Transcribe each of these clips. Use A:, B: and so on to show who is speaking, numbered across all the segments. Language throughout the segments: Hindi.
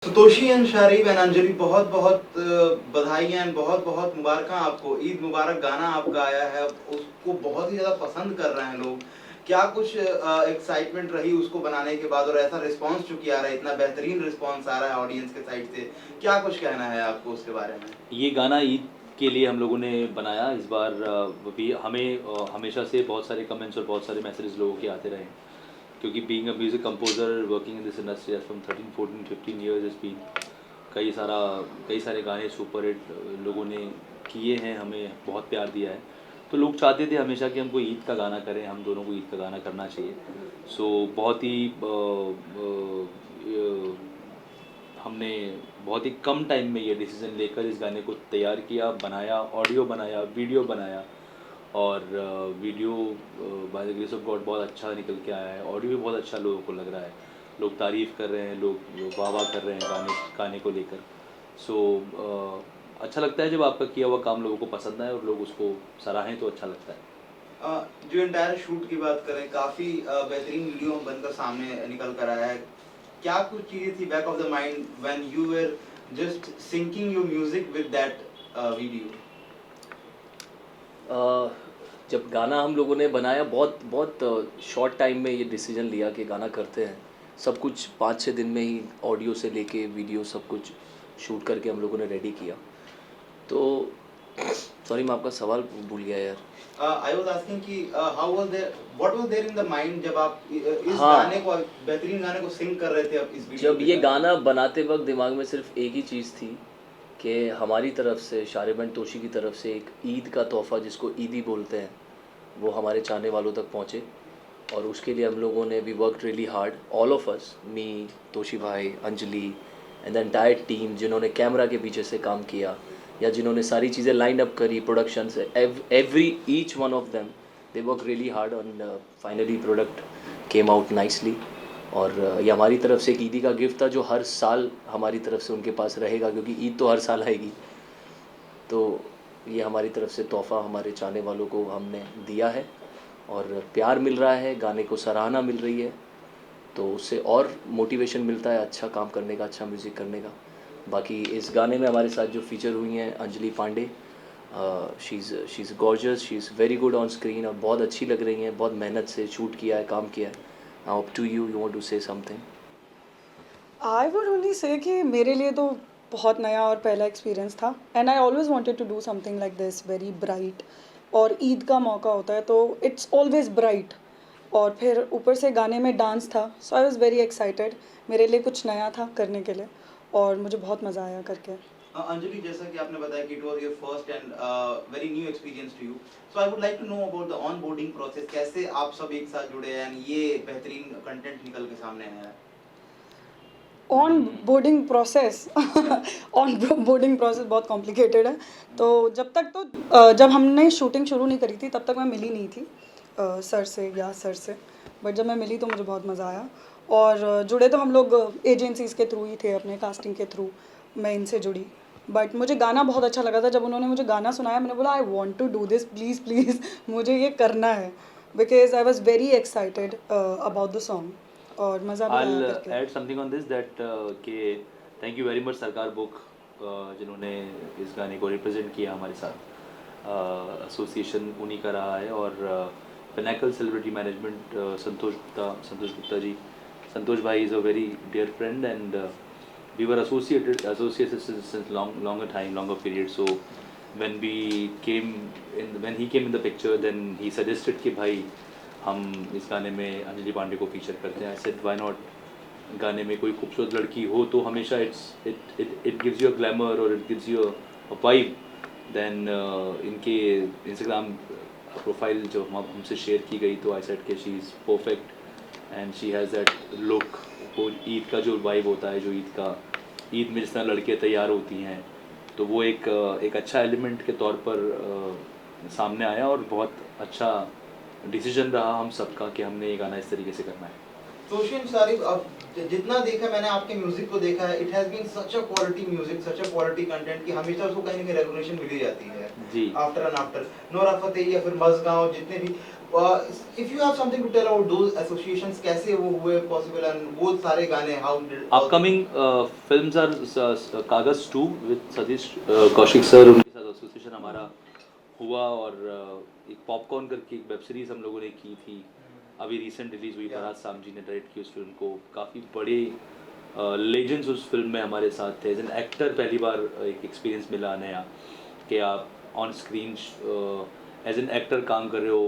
A: सतोशी एंड शारीब एंड अंजलि बहुत बहुत बधाइयाँ एंड बहुत बहुत मुबारक आपको। ईद मुबारक गाना आपका आया है, उसको बहुत ही ज़्यादा पसंद कर रहे हैं लोग। क्या कुछ एक्साइटमेंट रही उसको बनाने के बाद, और ऐसा रिस्पांस चूंकि आ रहा है, इतना बेहतरीन रिस्पांस आ रहा है ऑडियंस के साइड से, क्या कुछ कहना है आपको उसके बारे में?
B: ये गाना ईद के लिए हम लोगों ने बनाया इस बार। भी हमें हमेशा से बहुत सारे कमेंट्स और बहुत सारे मैसेजेस लोगों के आते रहे, क्योंकि being a music composer working in this industry from 13 14 15 years is been कई सारे गाने सुपर हिट लोगों ने किए हैं, हमें बहुत प्यार दिया है। तो लोग चाहते थे हमेशा कि हमको ईद का गाना करें, हम दोनों को ईद का गाना करना चाहिए। सो बहुत ही हमने बहुत ही कम टाइम में ये डिसीज़न लेकर इस गाने को तैयार किया, बनाया, ऑडियो बनाया, वीडियो बनाया। और video by the grace of God बहुत अच्छा निकल के आया है। ऑडियो भी बहुत अच्छा लोगों को लग रहा है, लोग तारीफ़ कर रहे हैं, लोग वाह वाह कर रहे हैं गाने को लेकर। सो अच्छा लगता है जब आपका किया हुआ काम लोगों को पसंद आए और लोग उसको सराहें, तो अच्छा लगता है।
A: जो एंटायर शूट की बात करें, काफ़ी बेहतरीन वीडियो बनकर सामने निकल कर आया है। क्या कुछ चीज़ें थी back of the mind when you were just syncing your music with that video?
C: जब गाना हम लोगों ने बनाया, बहुत बहुत शॉर्ट टाइम में ये डिसीजन लिया कि गाना करते हैं। सब कुछ 5-6 दिन में ही ऑडियो से लेके वीडियो सब कुछ शूट करके हम लोगों ने रेडी किया। तो सॉरी, मैं आपका सवाल भूल गया यार।
A: आई वाज आस्किंग कि how was there, what was there in the mind जब आप इस
C: हाँ,
A: गाने को, बेहतरीन गाने को सिंग कर रहे थे अब इस वीडियो
C: जब
A: के
C: ये
A: साथ?
C: गाना बनाते वक्त दिमाग में सिर्फ एक ही चीज़ थी कि हमारी तरफ से, शारिब एंड तोशी की तरफ से, एक ईद का तोहफ़ा जिसको ईदी बोलते हैं, वो हमारे चाहने वालों तक पहुँचे। और उसके लिए हम लोगों ने we work really hard, all of us, me, Toshi भाई, Anjali and the entire team, जिन्होंने कैमरा के पीछे से काम किया या जिन्होंने सारी चीज़ें लाइन अप करी प्रोडक्शन से, every each one of them they work really hard on finally product came out nicely. और ये हमारी तरफ से एक ईदी का गिफ्ट था जो हर साल हमारी तरफ से उनके पास रहेगा, क्योंकि ईद तो हर साल आएगी। तो ये हमारी तरफ से तोहफ़ा हमारे चाहने वालों को हमने दिया है और प्यार मिल रहा है, गाने को सराहना मिल रही है, तो उससे और मोटिवेशन मिलता है अच्छा काम करने का, अच्छा म्यूज़िक करने का। बाकी इस गाने में हमारे साथ जो फीचर हुई हैं Anjali Pandey, she is gorgeous, she is very good on screen और बहुत अच्छी लग रही हैं, बहुत मेहनत से शूट किया है, काम किया है। Now up to you, you want to say something?
D: I would only say कि मेरे लिए तो बहुत नया और पहला एक्सपीरियंस था, and I always wanted to do something like this very bright. और ईद का मौका होता है तो इट्स ऑलवेज ब्राइट, और फिर ऊपर से गाने में डांस था, सो आई वाज वेरी एक्साइटेड। मेरे लिए कुछ नया था करने के लिए और मुझे बहुत मज़ा आया करके।
A: अंजलि, जैसा कि आपने बताया कि it was your first and very new experience to you, so I would like to know about the onboarding process. कैसे आप सब एक साथ जुड़े एंड ये बेहतरीन कंटेंट निकल के सामने आया है?
D: On boarding process on boarding process बहुत कॉम्प्लिकेटेड है। तो जब हमने शूटिंग शुरू नहीं करी थी तब तक मैं मिली नहीं थी सर से या सर से। बट जब मैं मिली तो मुझे बहुत मज़ा आया। और जुड़े तो हम लोग एजेंसीज़ के थ्रू ही थे, अपने कास्टिंग के थ्रू मैं इनसे जुड़ी। बट मुझे गाना बहुत अच्छा लगा था। जब उन्होंने मुझे गाना सुनाया मैंने बोला I want to do this, please please मुझे ये करना है, because I was very excited about the song और मज़ा भी आया
B: I'll
D: करके।
B: add something on this that कि थैंक यू वेरी मच सरकार बुक, जिन्होंने इस गाने को रिप्रेजेंट किया हमारे साथ। एसोसिएशन उन्हीं का रहा है। और Pinnacle Celebrity Management, Santosh Gupta ji, Santosh भाई is a very dear friend and we were associated since longer period. So when he came in the picture, then he suggested कि भाई हम इस गाने में अंजलि पांडे को फीचर करते हैं। I said why not. गाने में कोई खूबसूरत लड़की हो तो हमेशा it gives you a glamour और it gives you a vibe. Then इनके इंस्टाग्राम प्रोफाइल जो हमसे शेयर की गई, तो आई सेड कि she is perfect and she has that look. वो ईद का जो वाइब होता है, जो ईद में जिस तरह लड़कियाँ तैयार होती हैं, तो वो एक अच्छा एलिमेंट के तौर पर सामने आया और बहुत अच्छा डिसीजन रहा हम सबका कि हमने ये गाना इस तरीके से करना है।
A: सोशियल शारीब, अब जितना देखा मैंने आपके म्यूजिक को देखा है, it has been such a quality music, such a quality content कि हमेशा उसको कहीं ना कहीं रिकॉग्निशन मिल ही जाती है
B: जी।
A: After and after. Nora Fatehi या फिर मजगांव, जितने भी, if you have something to tell about those associations, कैसे वो हुए पॉसिबल, एंड वो सारे गाने how did
B: upcoming films are Kaagaz 2 with Satish Kaushik sir, उनके साथ एसोसिएशन हमारा हुआ। और एक पॉपकॉर्न करके एक वेब सीरीज़ हम लोगों ने की थी, अभी रिसेंट रिलीज हुई। फराज साम जी ने डायरेक्ट की उस फिल्म को। काफ़ी बड़े लेजेंड्स उस फिल्म में हमारे साथ थे। एज एन एक्टर पहली बार एक एक्सपीरियंस मिला नया कि आप on screen as an actor काम कर रहे हो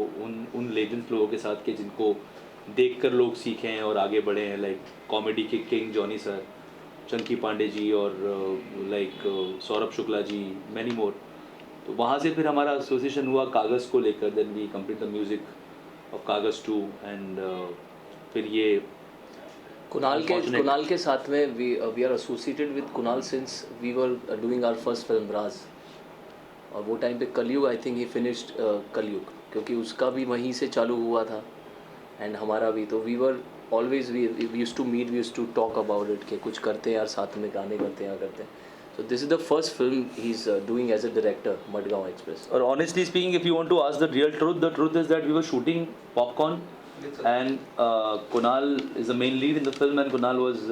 B: उन लेजेंड्स लोगों के साथ के जिनको देखकर लोग सीखे हैं और आगे बढ़े हैं। लाइक कॉमेडी के किंग जॉनी सर, चंकी पांडे जी, और like Saurabh Shukla ji, many more. तो वहाँ से फिर हमारा एसोसिएशन हुआ कागज़ को लेकर। Then we complete the music of Kaagaz 2, and फिर ये
C: कुणाल के साथ में we are associated with Kunal since we were doing our first film Raaz. और वो टाइम पे कलयुग, आई थिंक ही फिनिश्ड कलयुग, क्योंकि उसका भी वहीं से चालू हुआ था एंड हमारा भी। तो we were always we used to meet, we used to talk about it कि कुछ करते हैं यार साथ में, गाने करते हैं या करते हैं। So this is the first film he's doing as a director, Madgaon Express.
B: और honestly speaking, if you want to ask the real truth, the truth is that we were shooting Popcorn, and Kunal is the main lead in the film, and Kunal was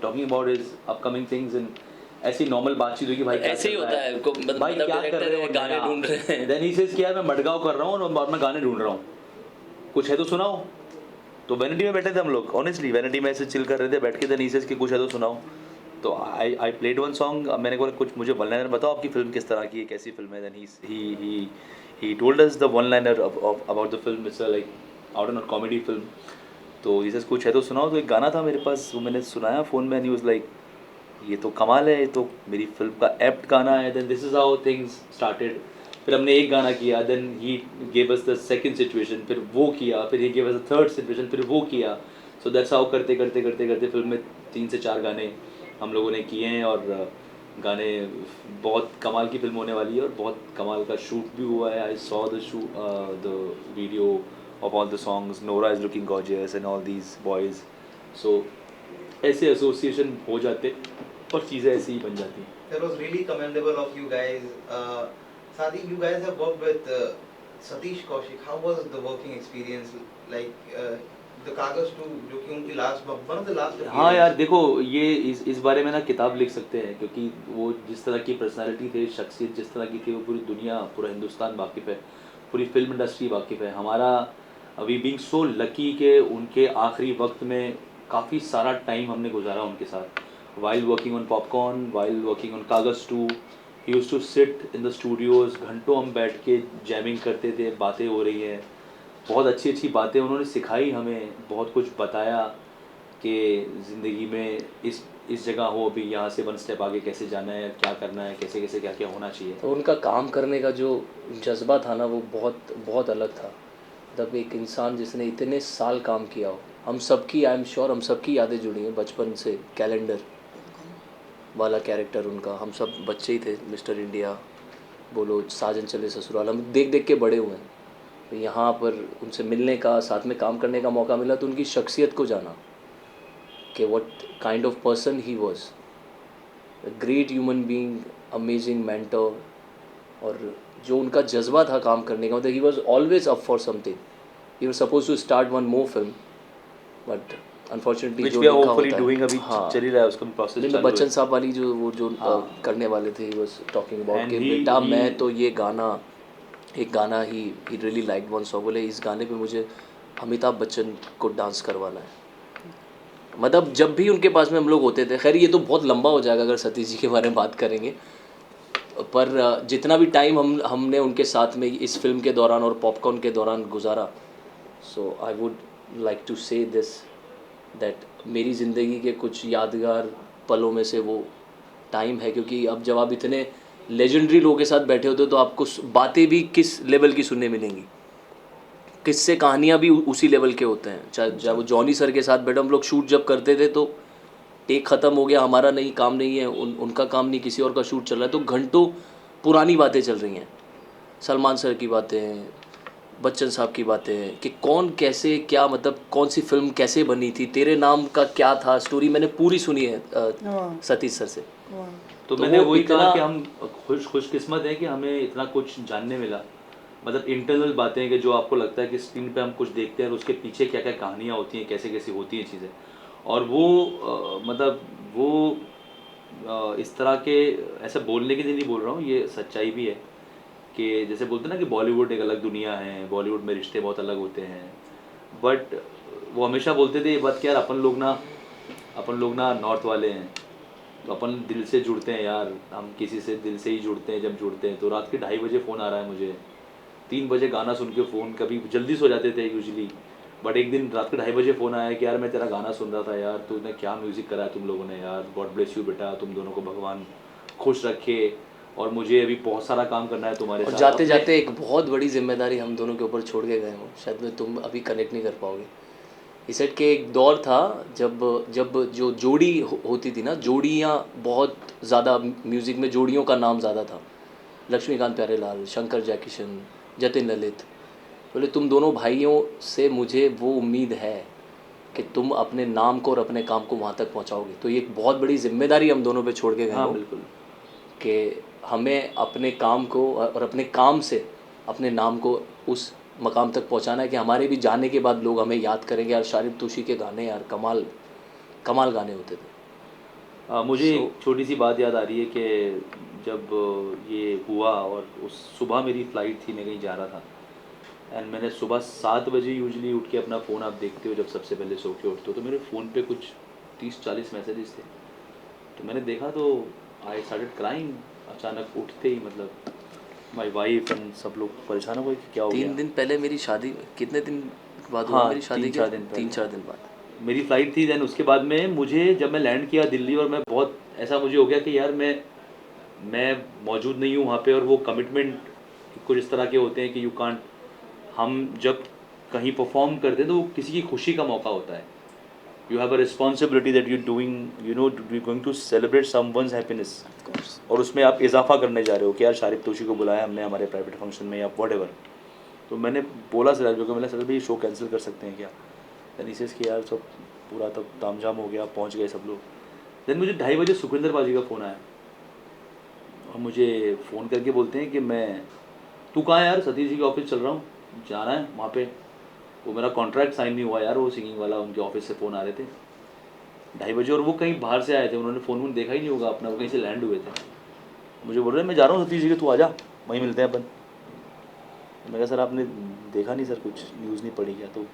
B: talking about his upcoming things, and ऐसी नॉर्मल बातचीत हुई कि भाई
C: ऐसे ही होता है,
B: भाई क्या कर रहे हो,
C: गाने ढूंढ रहे हैं।
B: देन ही सेज कि यार मैं मडगांव कर रहा हूँ और मैं गाने ढूंढ रहा हूँ, कुछ है तो सुनाओ। तो वैनिटी में बैठे थे हम लोग, ऑनेस्टली वैनिटी में ऐसे चिल कर रहे थे बैठ के। देन ही सेज कि कुछ है तो सुनाओ। तो आई प्लेड वन सॉन्ग। मैंने बोला कुछ मुझे वन लाइनर बताओ आपकी फिल्म किस तरह की है, कैसी फिल्म है। Then he told us the one liner about the film. It's like out and out comedy film. तो ही सेज कुछ है तो सुनाओ। तो एक गाना था मेरे पास, वो मैंने सुनाया फ़ोन में, एंड ही वाज लाइक ये तो कमाल है, ये तो मेरी फिल्म का एप्ट गाना है। Then this is how things started. फिर हमने एक गाना किया, then he gave us the second situation, फिर वो किया, फिर he gave us the third situation, फिर वो किया। सो दैट्स हाउ करते करते करते करते फिल्म में 3 से 4 गाने हम लोगों ने किए हैं। और गाने बहुत कमाल की फिल्म होने वाली है और बहुत कमाल का शूट भी हुआ है। I saw the video of all the songs. Nora is looking gorgeous and all these boys. So ऐसे एसोसिएशन हो जाते और चीज़ें ऐसी ही बन जाती हैं।
A: That was really commendable of you guys. Sadi, you guys have worked with Satish Kaushik. How was the working experience? Like the Kaagaz 2, जो कि उनकी last, one of the last.
B: हाँ यार देखो, ये इस बारे में ना किताब लिख सकते हैं, क्योंकि वो जिस तरह की पर्सनालिटी थे, शख्सियत जिस तरह की थी, वो पूरी दुनिया, पूरा हिंदुस्तान वाकिफ़ है, पूरी फिल्म इंडस्ट्री वाकिफ़ है। हमारा वी बीइंग सो लकी के उनके आखिरी वक्त में काफ़ी सारा टाइम हमने गुजारा उनके साथ। While working on Popcorn, while working on कागज़ 2, he used to sit in the studios, घंटों हम बैठ के जैमिंग करते थे, बातें हो रही हैं, बहुत अच्छी अच्छी बातें उन्होंने सिखाई हमें, बहुत कुछ बताया कि ज़िंदगी में इस जगह हो, अभी यहाँ से 1 स्टेप आगे कैसे जाना है, क्या करना है, कैसे कैसे क्या क्या होना चाहिए।
C: तो उनका काम करने का जो जज्बा था ना, वो बहुत बहुत अलग था। तब एक इंसान जिसने इतने साल काम किया हो, हम सबकी, आई एम श्योर हम सबकी यादें जुड़ी हैं बचपन से। कैलेंडर वाला कैरेक्टर उनका, हम सब बच्चे ही थे। मिस्टर इंडिया बोलो, साजन चले ससुराल, हम देख देख के बड़े हुए हैं। तो यहाँ पर उनसे मिलने का, साथ में काम करने का मौका मिला, तो उनकी शख्सियत को जाना कि what kind of person he was, a great human being, amazing mentor. और जो उनका जज्बा था काम करने का, मतलब he was always up for something. He was suppose to start one more film, but unfortunately जो लिखा होता है,
B: अभी
C: हाँ,
B: चल ही रहा है उसका प्रोसेस।
C: नहीं, बच्चन साहब वाली जो करने वाले थे, ही वाज टॉकिंग अबाउट कि बेटा मैं तो ये गाना, एक गाना he really like one song, बोले इस गाने पे मुझे अमिताभ बच्चन को डांस करवाना है। मतलब जब भी उनके पास में हम लोग होते थे, खैर ये तो बहुत लंबा हो जाएगा अगर सतीश जी के बारे में बात करेंगे, पर जितना भी टाइम हमने उनके साथ में इस फिल्म के दौरान और पॉपकॉर्न के दौरान गुजारा, सो आई वुड लाइक टू से दिस दैट मेरी ज़िंदगी के कुछ यादगार पलों में से वो टाइम है। क्योंकि अब जब आप इतने लेजेंडरी लोगों के साथ बैठे होते हो, तो आपको बातें भी किस लेवल की सुनने मिलेंगी, किससे कहानियाँ भी उसी लेवल के होते हैं। चाहे वो जॉनी सर के साथ बैठे, हम लोग शूट जब करते थे तो टेक ख़त्म हो गया, हमारा नहीं काम नहीं है, उनका काम नहीं, किसी और का शूट चल रहा है, तो घंटों पुरानी बातें चल रही हैं। सलमान सर की बातें, बच्चन साहब की बातें कि कौन कैसे क्या मतलब कौन सी फिल्म कैसे बनी थी, तेरे नाम का क्या था स्टोरी, मैंने पूरी सुनी है
D: वाह
C: सतीश सर से।
D: वाह
B: तो
C: तो
B: मैंने
C: वो
B: वही कहा
C: इतना
B: कि हम खुशकिस्मत हैं कि हमें इतना कुछ जानने मिला। मतलब इंटरनल बातें कि जो आपको लगता है कि स्क्रीन पे हम कुछ देखते हैं और उसके पीछे क्या क्या कहानियाँ होती हैं, कैसे कैसे होती हैं चीज़ें। और वो मतलब वो इस तरह के ऐसे बोलने के लिए नहीं बोल रहा हूँ, ये सच्चाई भी है कि जैसे बोलते हैं ना कि बॉलीवुड एक अलग दुनिया है, बॉलीवुड में रिश्ते बहुत अलग होते हैं। बट वो हमेशा बोलते थे ये बात कि यार अपन लोग ना नॉर्थ वाले हैं, तो अपन दिल से जुड़ते हैं यार, हम किसी से दिल से ही जुड़ते हैं। जब जुड़ते हैं तो रात के 2:30 बजे फ़ोन आ रहा है मुझे, 3 बजे गाना सुन के फ़ोन, कभी जल्दी सो जाते थे यूजुअली, बट एक दिन रात के 2:30 बजे फ़ोन आया कि यार मैं तेरा गाना सुन रहा था यार, तूने क्या म्यूज़िक करा है तुम लोगों ने यार, गॉड ब्लेस यू बेटा, तुम दोनों को भगवान खुश रखे, और मुझे अभी बहुत सारा काम करना है तुम्हारे
C: और
B: साथ।
C: जाते
B: अपने
C: जाते एक बहुत बड़ी जिम्मेदारी हम दोनों के ऊपर छोड़ के गए हो, शायद में तुम अभी कनेक्ट नहीं कर पाओगे। इस सेट के एक दौर था जब जब जो जोड़ी होती थी ना, जोड़ियाँ बहुत ज़्यादा, म्यूज़िक में जोड़ियों का नाम ज़्यादा था। लक्ष्मीकांत प्यारेलाल, शंकर जयकिशन, जतिन ललित। बोले तुम दोनों भाइयों से मुझे वो उम्मीद है कि तुम अपने नाम को और अपने काम को वहाँ तक पहुँचाओगे। तो ये एक बहुत बड़ी जिम्मेदारी हम दोनों पे छोड़ के गए
B: हाँ
C: हो
B: बिल्कुल।
C: कि हमें अपने काम को और अपने काम से अपने नाम को उस मकाम तक पहुंचाना है कि हमारे भी जाने के बाद लोग हमें याद करेंगे, यार शारिब तोशी के गाने यार कमाल कमाल गाने होते थे।
B: मुझे
C: सो
B: एक छोटी सी बात याद आ रही है कि जब ये हुआ और उस सुबह मेरी फ़्लाइट थी, मैं कहीं जा रहा था, एंड मैंने सुबह 7 बजे यूजुअली उठ के अपना फ़ोन, आप देखते हो जब सबसे पहले सो के उठते हो, तो मेरे फ़ोन पे कुछ 30-40 मैसेजेस थे। तो मैंने देखा तो आई स्टार्टेड क्राइंग। अचानक उठते ही मतलब माय वाइफ एंड सब लोग परेशान हो गए कि क्या हो गया।
C: 3 दिन पहले मेरी शादी, कितने दिन बाद हुआ
B: हाँ,
C: मेरी शादी
B: तीन
C: के?
B: चार दिन पहले
C: 3-4 दिन बाद।
B: मेरी फ़्लाइट थी। दैन उसके बाद में मुझे, जब मैं लैंड किया दिल्ली, और मैं बहुत ऐसा मुझे हो गया कि यार मैं मौजूद नहीं हूँ वहाँ पे, और वो कमिटमेंट कुछ इस तरह के होते हैं कि यू कांट, हम जब कहीं परफॉर्म करते हैं तो वो किसी की खुशी का मौका होता है। You have a responsibility that you doing, you going to celebrate someone's happiness, और उसमें आप इजाफा करने जा रहे हो कि यार शारिब तोशी को बुलाया हमने हमारे प्राइवेट फंक्शन में या व्हाटएवर। तो मैंने बोला सर को, मैंने सर भाई शो कैंसिल कर सकते हैं क्या? दैन इसे कि यार सब पूरा तब तामझाम हो गया, पहुंच गए सब लोग। देन मुझे 2:30 बजे सुखविंदर बाजी का फ़ोन आया, और मुझे फ़ोन करके बोलते हैं कि मैं, तू कहाँ है यार? सतीश जी के ऑफिस चल रहा हूँ, जाना है वहाँ पे, वो मेरा कॉन्ट्रैक्ट साइन नहीं हुआ यार, वो सिंगिंग वाला, उनके ऑफिस से फ़ोन आ रहे थे 2:30 बजे, और वो कहीं बाहर से आए थे, उन्होंने फ़ोन वोन देखा ही नहीं होगा अपना, वो कहीं से लैंड हुए थे। मुझे बोल रहे हैं मैं जा रहा हूँ सतीश जी के, तू आ जा, वहीं मिलते हैं अपन। मैं कहा सर आपने देखा नहीं सर, कुछ न्यूज़ नहीं पड़ी क्या? तो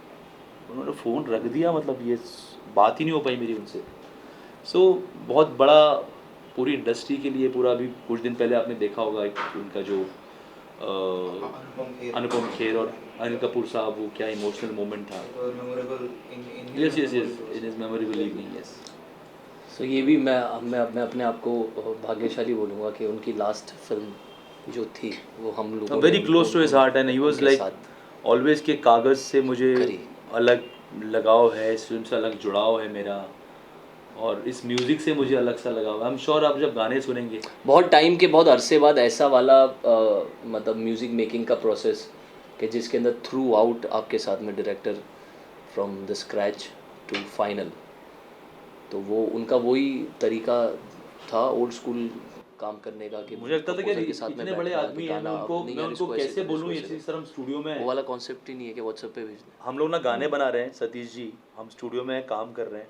B: उन्होंने फ़ोन रख दिया, मतलब ये बात ही नहीं हो पाई मेरी उनसे। सो बहुत बड़ा, पूरी इंडस्ट्री के लिए पूरा, अभी कुछ दिन पहले आपने देखा होगा एक उनका जो अनुपम खेर और अनिल कपूर साहब, वो क्या इमोशनल मोमेंट था। Yes yes yes, it is memorable evening, yes.
C: So ये भी मैं अपने आप को भाग्यशाली बोलूँगा कि उनकी लास्ट फिल्म जो थी वो हम लोगों ने
B: very close to his heart, and he was
C: उनके
B: लाइक
C: साथ
B: ऑलवेज के कागज़ से मुझे
C: करी।
B: अलग लगाव है, इस फिल्म से अलग जुड़ाव है मेरा, और इस म्यूज़िक से मुझे अलग सा लगाव है। आई एम श्योर आप जब गाने सुनेंगे,
C: बहुत टाइम के, बहुत अरसे बाद ऐसा वाला मतलब म्यूज़िक मेकिंग का प्रोसेस कि जिसके अंदर थ्रू आउट आपके साथ में director from the scratch to final, तो वो उनका वही तरीका था ओल्ड स्कूल काम करने का कि
B: मुझे लगता था कि
C: composer के साथ में
B: इतने बड़े
C: बैठना
B: आदमी
C: कि
B: हैं,
C: गाना
B: मैं
C: अब नहीं यार
B: उनको
C: इसको ऐसे
B: कैसे
C: कर,
B: बोलूँ,
C: इसको ऐसे
B: इसी तरह हम स्टूडियो
C: कर।
B: में
C: वो
B: हैं,
C: वाला कॉन्सेप्ट ही नहीं है कि व्हाट्सएप पे भेजना।
B: हम लोग ना गाने बना रहे हैं, सतीश जी हम स्टूडियो में काम कर रहे हैं,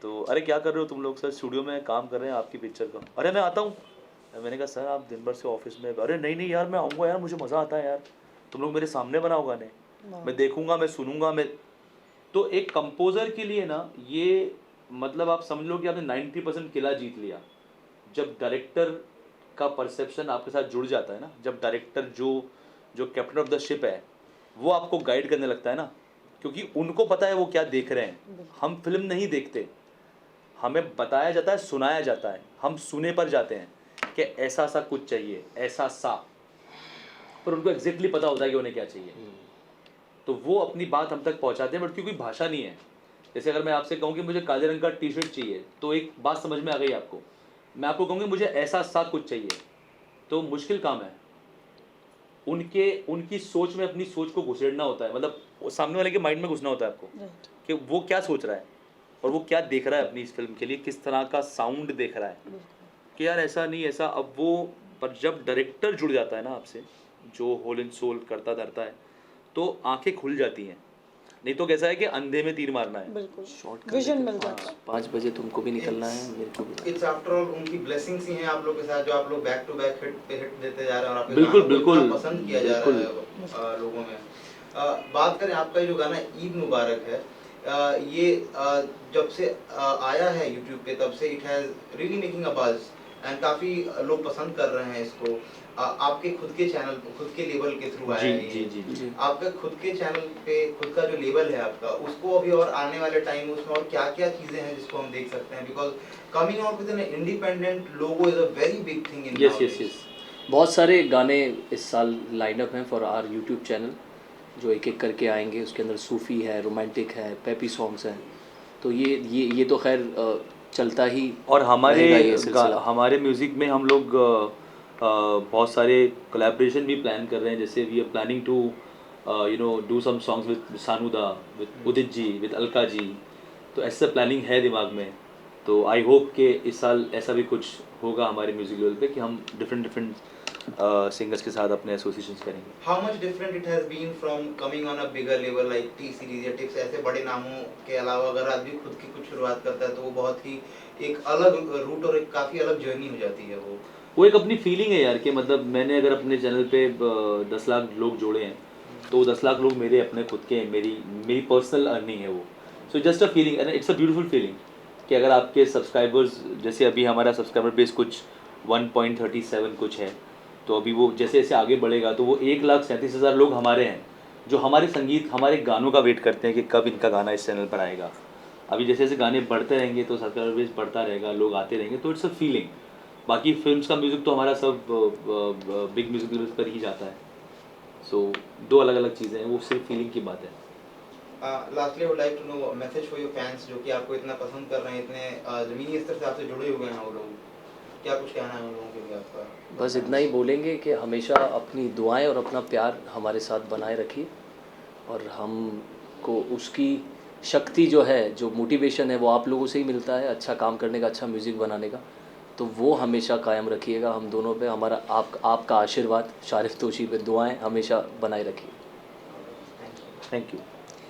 B: तो अरे क्या कर रहे हो तुम लोग? सर स्टूडियो में काम कर रहे हैं आपकी पिक्चर का। अरे मैं आता हूँ। मैंने कहा सर आप दिन भर से ऑफिस में, अरे नहीं नहीं यार मैं आऊँगा यार, मुझे मज़ा आता है यार, तुम लोग मेरे सामने बनाओ गाने, मैं देखूंगा, मैं सुनूंगा, मैं। तो एक कंपोजर के लिए ना ये, मतलब आप समझ लो कि आपने 90% किला जीत लिया। जब डायरेक्टर का परसेप्शन आपके साथ जुड़ जाता है ना, जब डायरेक्टर जो जो कैप्टन ऑफ द शिप है वो आपको गाइड करने लगता है ना, क्योंकि उनको पता है वो क्या देख रहे हैं। हम फिल्म नहीं देखते, हमें बताया जाता है, सुनाया जाता है, हम सुने पर जाते हैं कि ऐसा सा कुछ चाहिए, ऐसा सा, पर उनको एग्जैक्टली पता होता है कि उन्हें क्या चाहिए। तो वो अपनी बात हम तक पहुंचाते हैं, बट क्योंकि भाषा नहीं है। जैसे अगर मैं आपसे कहूँ कि मुझे काले रंग का टी शर्ट चाहिए, तो एक बात समझ में आ गई आपको। मैं आपको कहूँगी मुझे ऐसा सा कुछ चाहिए, तो मुश्किल काम है। उनकी सोच में अपनी सोच को घुसेड़ना होता है, मतलब वो सामने वाले के माइंड में घुसना होता है आपको
D: राइट,
B: कि वो क्या सोच रहा है और वो क्या देख रहा है अपनी इस फिल्म के लिए, किस तरह का साउंड देख रहा है कि यार ऐसा नहीं ऐसा। अब वो पर जब डायरेक्टर जुड़ जाता है ना आपसे, जो होल एंड सोल करता धरता है, तो आंखें खुल जाती हैं। नहीं तो कैसा है कि अंधे में तीर मारना है।
D: बिल्कुल
C: शॉर्ट
D: विजन मिल जाता है।
C: 5 बजे तुमको भी निकलना है, मेरे को भी।
A: इट्स आफ्टर ऑल उनकी ब्लेसिंग्स ही हैं आप लोग के साथ, जो आप लोग बैक टू बैक हिट पे हिट देते जा रहे हैं और आपके
B: बिल्कुल,
A: गानों को इतना
B: बिल्कुल,
A: पसंद किया जा रहा है लोगों में। बात करें आपका ये जो गाना ईद मुबारक है, ये जब से आया है यूट्यूब पे तब से it has really making a buzz and काफी लोग पसंद कर रहे हैं इसको। आपके खुद के चैनल खुद के लेबल के थ्रू आया
B: जी
A: है
B: जी
A: ये।
B: जी जी।
A: आपका खुद के चैनल पे खुद का जो लेबल है आपका, उसको अभी और आने वाले टाइम उसमें और क्या क्या चीजें हैं जिसको हम देख सकते हैं, because coming out with an independent logo is a very big thing in
B: yes yes yes.
C: बहुत सारे गाने इस साल लाइनअप हैं फॉर आवर यूट्यूब चैनल, जो एक एक करके आएंगे। उसके अंदर सूफ़ी है, रोमांटिक है, पेपी सॉन्ग्स हैं। तो ये तो खैर चलता ही
B: और
C: रहेगा ये सिलसिला।
B: हमारे म्यूज़िक में हम लोग बहुत सारे कोलैबोरेशन भी प्लान कर रहे हैं। जैसे we are planning to you know do some songs with सानूदा, विद उदित जी, विद अलका जी। तो ऐसा प्लानिंग है दिमाग में। तो आई होप कि इस साल ऐसा भी कुछ होगा हमारे म्यूज़िक लेवल पे कि हम डिफरेंट सिंगर्स के साथ अपने एसोसिएशंस करेंगे।
A: How much different it has been from coming on a bigger level like T Series या टिप्स, ऐसे बड़े नामों के अलावा अगर आदमी खुद की कुछ शुरुआत करता है तो वो बहुत ही एक अलग रूट और एक काफी अलग जर्नी हो जाती है
B: वो एक अपनी फीलिंग है यार कि मतलब मैंने अगर अपने चैनल पे 10 लाख लोग जोड़े हैं तो 10 लाख लोग मेरे अपने खुद के हैं, मेरी पर्सनल अर्निंग है वो। So just a feeling and it's a beautiful feeling कि अगर आपके सब्सक्राइबर्स, जैसे अभी हमारा सब्सक्राइबर बेस कुछ 1.37 कुछ है, तो अभी वो जैसे जैसे आगे बढ़ेगा तो वो 1,37,000 लोग हमारे हैं जो हमारे संगीत, हमारे गानों का वेट करते हैं कि कब इनका गाना इस चैनल पर आएगा। अभी जैसे जैसे गाने बढ़ते रहेंगे तो सब्सक्राइबर बेस बढ़ता रहेगा, लोग आते रहेंगे, तो इट्स अ फीलिंग। बाकी फिल्म्स का म्यूज़िक तो हमारा सब बिग म्यूजिक लेवल्स पर ही जाता है। सो दो अलग अलग चीज़ें हैं, वो सिर्फ फीलिंग की बात है।
A: Lastly I would like to know message for your fans जो कि आपको इतना पसंद कर रहे हैं, इतने जमीनी स्तर से आपसे जुड़े हुए हैं वो लोग, क्या कुछ कहना है उन लोगों के लिए आपका?
C: बस इतना ही बोलेंगे कि हमेशा अपनी दुआएं और अपना प्यार हमारे साथ बनाए रखिए, और हमको उसकी शक्ति जो है, जो मोटिवेशन है, वो आप लोगों से ही मिलता है अच्छा काम करने का, अच्छा म्यूज़िक बनाने का। तो वो हमेशा कायम रखिएगा हम दोनों पे। हमारा आपका आशीर्वाद, शारिफ तोशी पे दुआएं हमेशा बनाए रखिए।
B: Thank you.